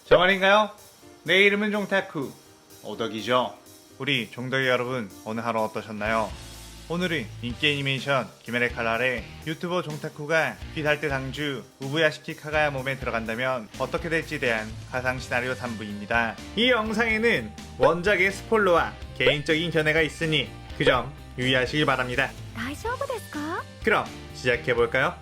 저 말인가요? 내 이름은 종타쿠 오덕이죠. 우리 종덕이 여러분, 오늘 하루 어떠셨나요? 오늘은 인기 애니메이션 귀멸의 칼날에 유튜버 종타쿠가 귀살대 당주 우부야시키 카가야 몸에 들어간다면 어떻게 될지에 대한 가상 시나리오 3부입니다. 이 영상에는 원작의 스포일러와 개인적인 견해가 있으니 그 점 유의하시기 바랍니다. 大丈夫ですか? 그럼 시작해볼까요?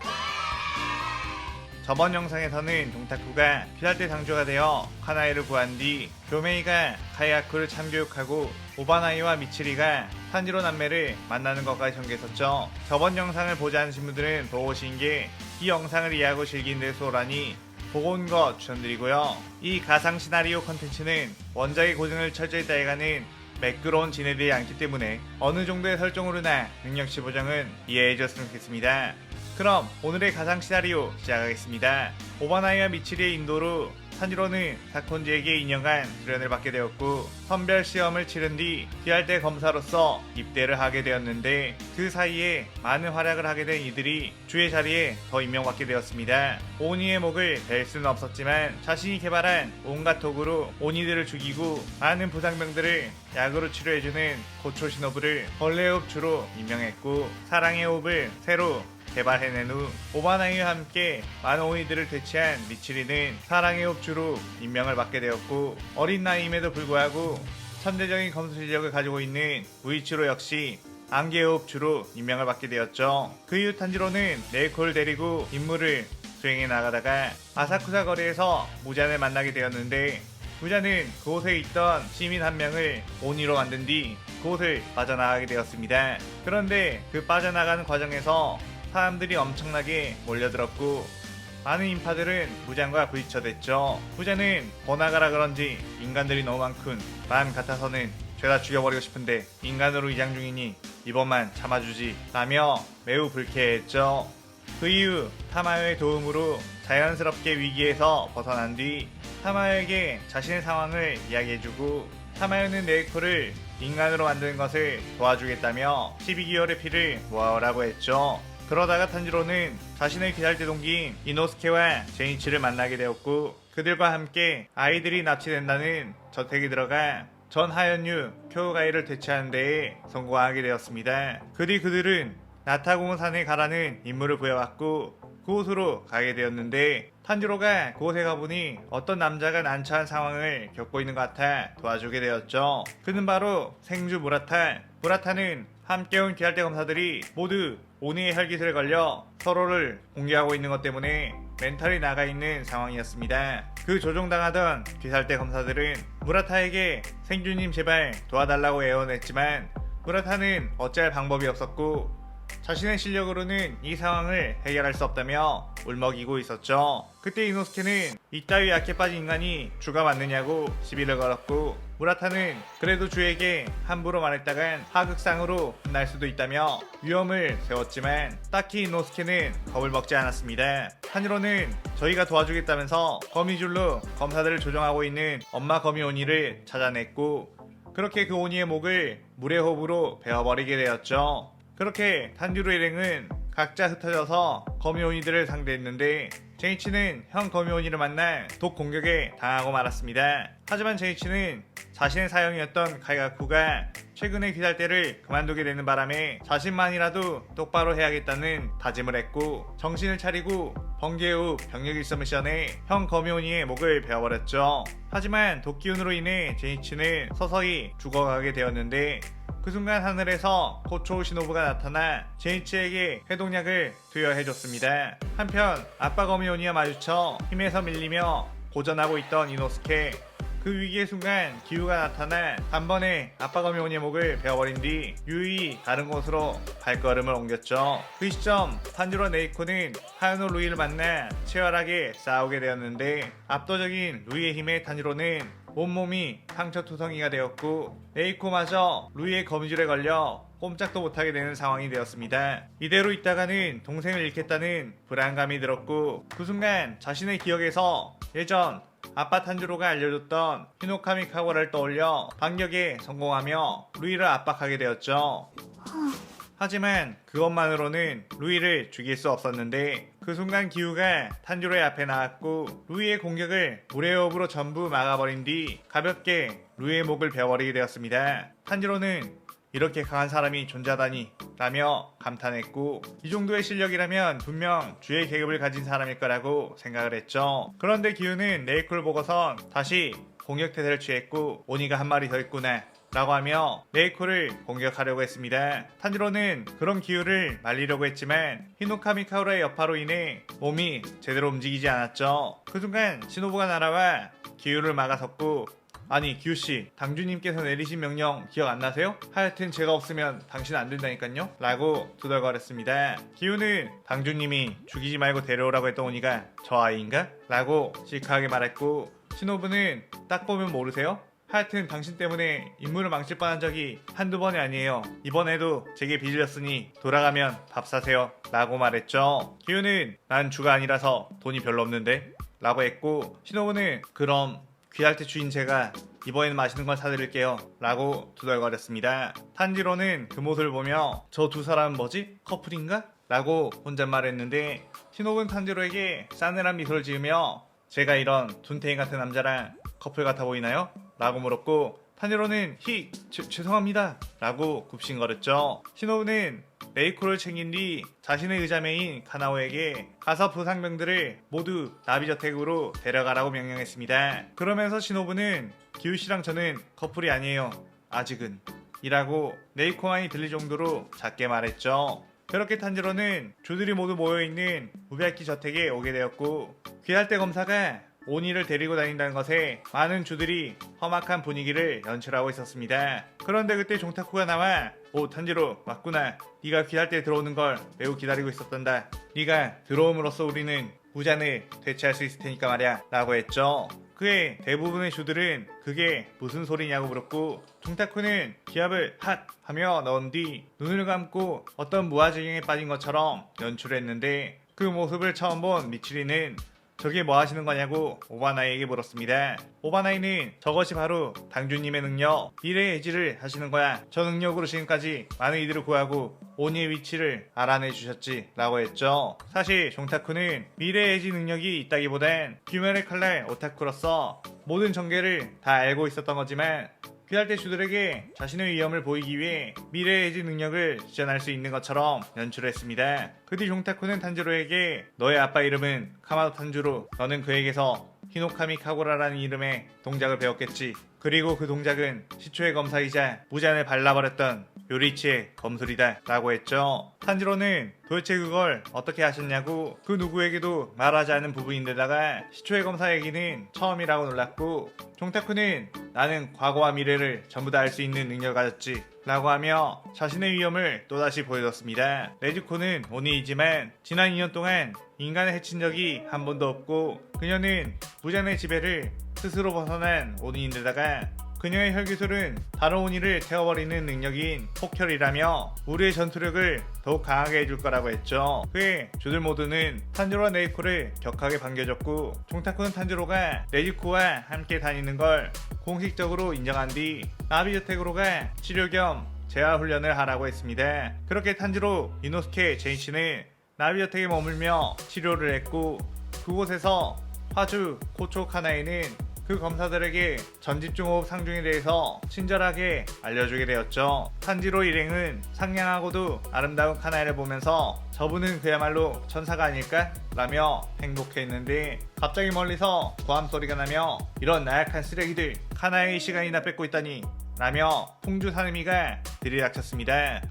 저번 영상에서는 종타쿠가 귀살대 당주가 되어 카나이를 구한 뒤 교메이가 카야쿠를 참교육하고 오바나이와 미치리가 탄지로 남매를 만나는 것까지 전개했었죠. 저번 영상을 보지 않으신 분들은 보고 오신 게 이 영상을 이해하고 즐긴 데 수월하니 보고 온 거 추천드리고요. 이 가상 시나리오 컨텐츠는 원작의 고증을 철저히 따라가는 매끄러운 진행되지 않기 때문에 어느 정도의 설정으로나 능력치 보정은 이해해줬으면 좋겠습니다. 그럼 오늘의 가상 시나리오 시작하겠습니다. 오바나이와 미치리의 인도로 탄지로는 사콘지에게 2년간 수련을 받게 되었고 선별 시험을 치른 뒤 귀할대 검사로서 입대를 하게 되었는데 그 사이에 많은 활약을 하게 된 이들이 주의 자리에 더 임명받게 되었습니다. 오니의 목을 벨 수는 없었지만 자신이 개발한 온갖 도구로 오니들을 죽이고 많은 부상병들을 약으로 치료해주는 고초 시노부를 벌레의 흡주로 임명했고 사랑의 호흡을 새로 개발해낸 후 오바나이와 함께 많은 오니들을 퇴치한 미치리는 사랑의 흡주로 임명을 받게 되었고 어린 나이임에도 불구하고 천재적인 검수 실력을 가지고 있는 우이치로 역시 안개의 흡주로 임명을 받게 되었죠. 그 이후 탄지로는 네이코를 데리고 임무를 수행해 나가다가 아사쿠사 거리에서 무잔을 만나게 되었는데 무잔은 그곳에 있던 시민 한 명을 오니로 만든 뒤 그곳을 빠져나가게 되었습니다. 그런데 그 빠져나가는 과정에서 사람들이 엄청나게 몰려들었고 많은 인파들은 무장과 부딪혀댔죠. 무장은 번화가라 그런지 인간들이 너무 많군. 마음 같아서는 죄다 죽여버리고 싶은데 인간으로 이장 중이니 이번만 참아주지 라며 매우 불쾌했죠. 그 이후 타마요의 도움으로 자연스럽게 위기에서 벗어난 뒤 타마요에게 자신의 상황을 이야기해주고 타마요는 네이코를 인간으로 만드는 것을 도와주겠다며 12개월의 피를 모아오라고 했죠. 그러다가 탄지로는 자신의 귀살대 동기인 이노스케와 제니치를 만나게 되었고 그들과 함께 아이들이 납치된다는 저택에 들어가 전 하연유 쿄가이를 퇴치하는 데에 성공하게 되었습니다. 그 뒤 그들은 나타공산에 가라는 임무를 부여받고 그곳으로 가게 되었는데 탄지로가 그곳에 가보니 어떤 남자가 난처한 상황을 겪고 있는 것 같아 도와주게 되었죠. 그는 바로 생주 무라타. 무라타는 함께 온 귀할대 검사들이 모두 오니의 혈기술에 걸려 서로를 공개하고 있는 것 때문에 멘탈이 나가 있는 상황이었습니다. 그 조종당하던 귀살대 검사들은 무라타에게 생주님 제발 도와달라고 애원했지만 무라타는 어찌할 방법이 없었고 자신의 실력으로는 이 상황을 해결할 수 없다며 울먹이고 있었죠. 그때 이노스케는 이따위 약해 빠진 인간이 주가 맞느냐고 시비를 걸었고 무라타는 그래도 주에게 함부로 말했다간 하극상으로 끝날 수도 있다며 위험을 세웠지만 딱히 이노스케는 겁을 먹지 않았습니다. 한이로는 저희가 도와주겠다면서 거미줄로 검사들을 조정하고 있는 엄마 거미 오니를 찾아냈고 그렇게 그 오니의 목을 물의 호흡으로 베어버리게 되었죠. 그렇게 탄지로 일행은 각자 흩어져서 거미오니들을 상대했는데 제이치는 형 거미오니를 만나 독 공격에 당하고 말았습니다. 하지만 제이치는 자신의 사형이었던 카이가쿠가 최근에 귀살대를 그만두게 되는 바람에 자신만이라도 똑바로 해야겠다는 다짐을 했고 정신을 차리고 번개 후 병력 일서 미션에 형 거미오니의 목을 베어버렸죠. 하지만 독 기운으로 인해 제이치는 서서히 죽어가게 되었는데 그 순간 하늘에서 고초 시노부가 나타나 제이치에게 해독약을 투여해줬습니다. 한편 아빠 거미오니와 마주쳐 힘에서 밀리며 고전하고 있던 이노스케. 그 위기의 순간 기우가 나타나 단번에 아빠 거미오니의 목을 베어버린 뒤 유유히 다른 곳으로 발걸음을 옮겼죠. 그 시점 탄지로 네이코는 하야노 루이를 만나 치열하게 싸우게 되었는데 압도적인 루이의 힘에 탄지로는 온몸이 상처투성이가 되었고 네이코마저 루이의 거미줄에 걸려 꼼짝도 못하게 되는 상황이 되었습니다. 이대로 있다가는 동생을 잃겠다는 불안감이 들었고 그 순간 자신의 기억에서 예전 아빠 탄지로가 알려줬던 히노카미 카고라를 떠올려 반격에 성공하며 루이를 압박하게 되었죠. 하지만 그것만으로는 루이를 죽일 수 없었는데 그 순간 기우가 탄지로의 앞에 나왔고 루이의 공격을 물의 호흡으로 전부 막아버린 뒤 가볍게 루이의 목을 베어버리게 되었습니다. 탄지로는 이렇게 강한 사람이 존재하다니 라며 감탄했고 이 정도의 실력이라면 분명 주의 계급을 가진 사람일 거라고 생각을 했죠. 그런데 기우는 네이코를 보고선 다시 공격 태세를 취했고 오니가 한 마리 더 있구나 라고 하며 네이코를 공격하려고 했습니다. 탄지로는 그런 기우를 말리려고 했지만 히노카미 카오라의 여파로 인해 몸이 제대로 움직이지 않았죠. 그 순간 시노부가 날아와 기우를 막아섰고 아니 기우씨 당주님께서 내리신 명령 기억 안 나세요? 하여튼 제가 없으면 당신 안 된다니깐요? 라고 두덜거렸습니다. 기우는 당주님이 죽이지 말고 데려오라고 했던 오니가 저 아이인가? 라고 시크하게 말했고 시노부는 딱 보면 모르세요? 하여튼 당신 때문에 임무를 망칠 뻔한 적이 한두 번이 아니에요. 이번에도 제게 빚을 졌으니 돌아가면 밥 사세요 라고 말했죠. 기우는 난 주가 아니라서 돈이 별로 없는데 라고 했고 시노부는 그럼 귀할 때 주인 제가 이번에는 맛있는 걸 사드릴게요 라고 두덜거렸습니다. 탄지로는 그 모습을 보며 저 두 사람은 뭐지? 커플인가? 라고 혼잣말했는데 시노부는 탄지로에게 싸늘한 미소를 지으며 제가 이런 둔태인 같은 남자랑 커플 같아 보이나요? 라고 물었고 탄지로는 죄송합니다 라고 굽신거렸죠. 시노부는 네이코를 챙긴 뒤 자신의 의자매인 카나오에게 가서 부상병들을 모두 나비저택으로 데려가라고 명령했습니다. 그러면서 시노부는 기우씨랑 저는 커플이 아니에요. 아직은 이라고 네이코만이 들릴 정도로 작게 말했죠. 그렇게 탄지로는 주들이 모두 모여있는 우베야키 저택에 오게 되었고 귀할대 검사가 오니를 데리고 다닌다는 것에 많은 주들이 험악한 분위기를 연출하고 있었습니다. 그런데 그때 종타쿠가 나와 오 탄지로 맞구나. 네가 귀할 때 들어오는 걸 매우 기다리고 있었단다. 네가 들어옴으로써 우리는 무잔을 되찾을 수 있을 테니까 말이야 라고 했죠. 그의 대부분의 주들은 그게 무슨 소리냐고 물었고 종타쿠는 기합을 핫 하며 넣은 뒤 눈을 감고 어떤 무아지경에 빠진 것처럼 연출했는데 그 모습을 처음 본 미츠리는 저게 뭐 하시는 거냐고 오바나이에게 물었습니다. 오바나이는 저것이 바로 당주님의 능력, 미래의 해지를 하시는 거야. 저 능력으로 지금까지 많은 이들을 구하고 오니의 위치를 알아내 주셨지 라고 했죠. 사실 종타쿠는 미래의 해지 능력이 있다기보단 귀멸의 칼날 오타쿠로서 모든 전개를 다 알고 있었던 거지만 귀할 때 주들에게 자신의 위험을 보이기 위해 미래의 해지 능력을 주전할 수 있는 것처럼 연출했습니다. 그 뒤 종타쿠는 탄지로에게 너의 아빠 이름은 카마도 탄지로, 너는 그에게서 히노카미 카고라라는 이름의 동작을 배웠겠지. 그리고 그 동작은 시초의 검사이자 무잔을 발라버렸던 요리치의 검술이다 라고 했죠. 탄지로는 도대체 그걸 어떻게 하셨냐고 그 누구에게도 말하지 않은 부분인데다가 시초의 검사 얘기는 처음이라고 놀랐고 종타쿠는 나는 과거와 미래를 전부 다 알 수 있는 능력을 가졌지 라고 하며 자신의 위험을 또다시 보여줬습니다. 네즈코는 오니이지만 지난 2년 동안 인간을 해친 적이 한 번도 없고 그녀는 무잔의 지배를 스스로 벗어난 오니인데다가 그녀의 혈기술은 다른 오니를 태워버리는 능력인 폭혈이라며 우리의 전투력을 더욱 강하게 해줄 거라고 했죠. 그의 주들 모두는 탄지로와 네이코를 격하게 반겨줬고 종타쿠는 탄지로가 네이코와 함께 다니는 걸 공식적으로 인정한 뒤 나비저택으로가 치료 겸 재활훈련을 하라고 했습니다. 그렇게 탄지로, 이노스케, 제이치는 나비저택에 머물며 치료를 했고 그곳에서 화주 코초 카나이는 그 검사들에게 전집중호흡 상중에 대해서 친절하게 알려주게 되었죠. 탄지로 일행은 상냥하고도 아름다운 카나이를 보면서 저분은 그야말로 천사가 아닐까? 라며 행복해했는데 갑자기 멀리서 고함 소리가 나며 이런 나약한 쓰레기들 카나이의 시간이나 뺏고 있다니 라며 풍주 사느미가 들이닥쳤습니다.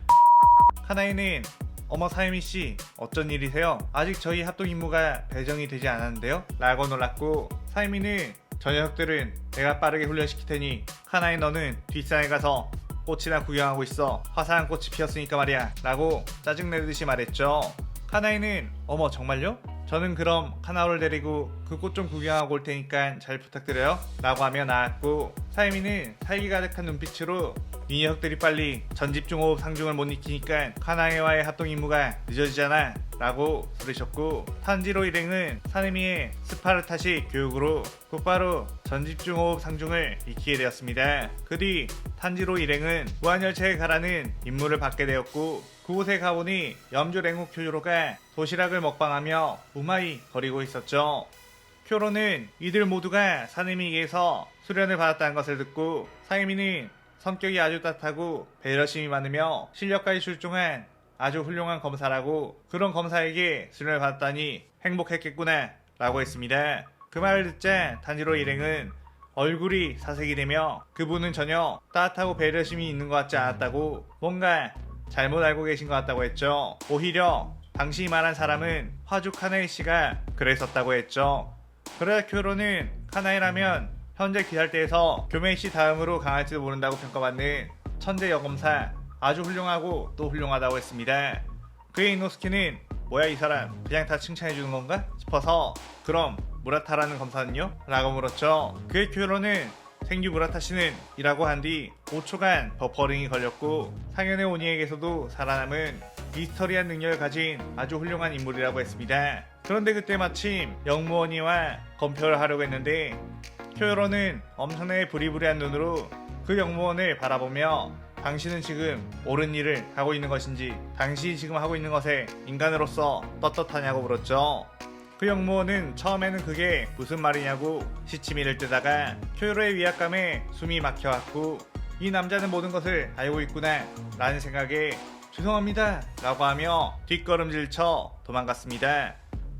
카나이는 어머 사이미씨 어쩐 일이세요? 아직 저희 합동 임무가 배정이 되지 않았는데요? 라고 놀랐고 사이미는 저 녀석들은 내가 빠르게 훈련시킬 테니 카나이 너는 뒷산에 가서 꽃이나 구경하고 있어. 화사한 꽃이 피었으니까 말이야 라고 짜증내듯이 말했죠. 카나이는 어머 정말요? 저는 그럼 카나오를 데리고 그 꽃 좀 구경하고 올 테니까 잘 부탁드려요 라고 하며 나왔고 사이미는 살기 가득한 눈빛으로 이 녀석들이 빨리 전집중호흡 상중을 못 익히니까 카나에와의 합동 임무가 늦어지잖아 라고 부르셨고, 탄지로 일행은 사네미의 스파르타식 교육으로 곧바로 전집중호흡 상중을 익히게 되었습니다. 그 뒤 탄지로 일행은 무한열차에 가라는 임무를 받게 되었고, 그곳에 가보니 염주 랭국 쿄조로가 도시락을 먹방하며 우마이 거리고 있었죠. 쿄로는 이들 모두가 사네미에게서 수련을 받았다는 것을 듣고, 사네미는 성격이 아주 따뜻하고 배려심이 많으며 실력까지 출중한 아주 훌륭한 검사라고, 그런 검사에게 수련을 받았다니 행복했겠구나 라고 했습니다. 그 말을 듣자 탄지로 일행은 얼굴이 사색이 되며, 그분은 전혀 따뜻하고 배려심이 있는 것 같지 않았다고, 뭔가 잘못 알고 계신 것 같다고 했죠. 오히려 당신이 말한 사람은 화주 카나에 씨가 그랬었다고 했죠. 그러자 쿄로는 카나에라면 현재 기살대에서 교메이 씨 다음으로 강할지도 모른다고 평가받는 천재 여검사, 아주 훌륭하고 또 훌륭하다고 했습니다. 그의 이노스케는 뭐야 이 사람 그냥 다 칭찬해주는 건가 싶어서, 그럼 무라타라는 검사는요? 라고 물었죠. 그의 쿄로는 생규 무라타 씨는 이라고 한 뒤 5초간 버퍼링이 걸렸고, 상현의 오니에게서도 살아남은 미스터리한 능력을 가진 아주 훌륭한 인물이라고 했습니다. 그런데 그때 마침 영무원이와 검표를 하려고 했는데, 쿄로는 엄청나게 부리부리한 눈으로 그 영무원을 바라보며 당신은 지금 옳은 일을 하고 있는 것인지, 당신이 지금 하고 있는 것에 인간으로서 떳떳하냐고 물었죠. 그 영무원은 처음에는 그게 무슨 말이냐고 시치미를 뜨다가 쿄로의 위압감에 숨이 막혀왔고, 이 남자는 모든 것을 알고 있구나 라는 생각에 죄송합니다 라고 하며 뒷걸음질쳐 도망갔습니다.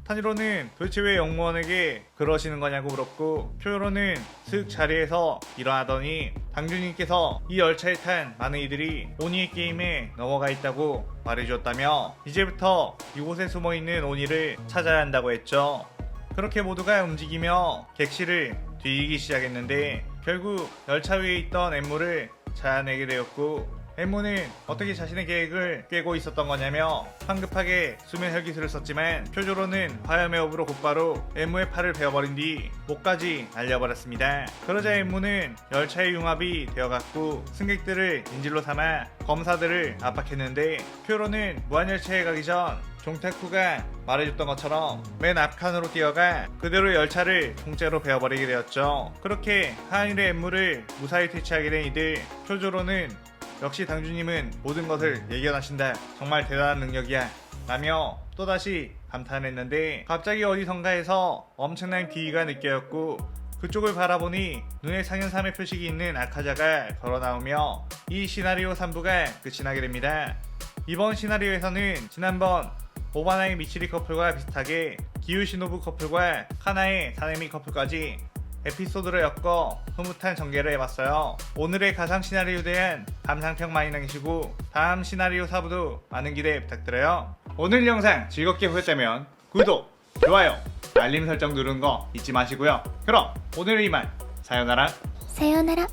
탄지로는 도대체 왜 영무원에게 그러시는 거냐고 물었고, 쿄로는 슥 자리에서 일어나더니 당주님께서 이 열차에 탄 많은 이들이 오니의 게임에 넘어가 있다고 말해주었다며, 이제부터 이곳에 숨어있는 오니를 찾아야 한다고 했죠. 그렇게 모두가 움직이며 객실을 뒤이기 시작했는데, 결국 열차 위에 있던 엠무를 찾아내게 되었고, 엠무는 어떻게 자신의 계획을 깨고 있었던 거냐며 황급하게 수면 혈기술을 썼지만, 쿄조로는 화염의 호흡으로 곧바로 엠무의 팔을 베어버린 뒤 목까지 날려버렸습니다. 그러자 엠무는 열차의 융합이 되어갔고 승객들을 인질로 삼아 검사들을 압박했는데, 쿄로는 무한열차에 가기 전 종타쿠가 말해줬던 것처럼 맨 앞칸으로 뛰어가 그대로 열차를 통째로 베어버리게 되었죠. 그렇게 하인의 엠무를 무사히 퇴치하게 된 이들, 쿄조로는 역시 당주님은 모든 것을 예견하신다, 정말 대단한 능력이야 라며 또다시 감탄했는데, 갑자기 어디선가에서 엄청난 기이가 느껴졌고, 그쪽을 바라보니 눈에 상현삼의 표식이 있는 아카자가 걸어나오며 이 시나리오 3부가 끝이 나게 됩니다. 이번 시나리오에서는 지난번 오바나의 미치리 커플과 비슷하게 기유시노부 커플과 카나의 사네미 커플까지 에피소드를 엮어 흐뭇한 전개를 해봤어요. 오늘의 가상 시나리오에 대한 감상평 많이 남기시고 다음 시나리오 4부도 많은 기대 부탁드려요. 오늘 영상 즐겁게 보셨다면 구독, 좋아요, 알림 설정 누르는 거 잊지 마시고요. 그럼 오늘은 이만. 사요나라. 사요나라.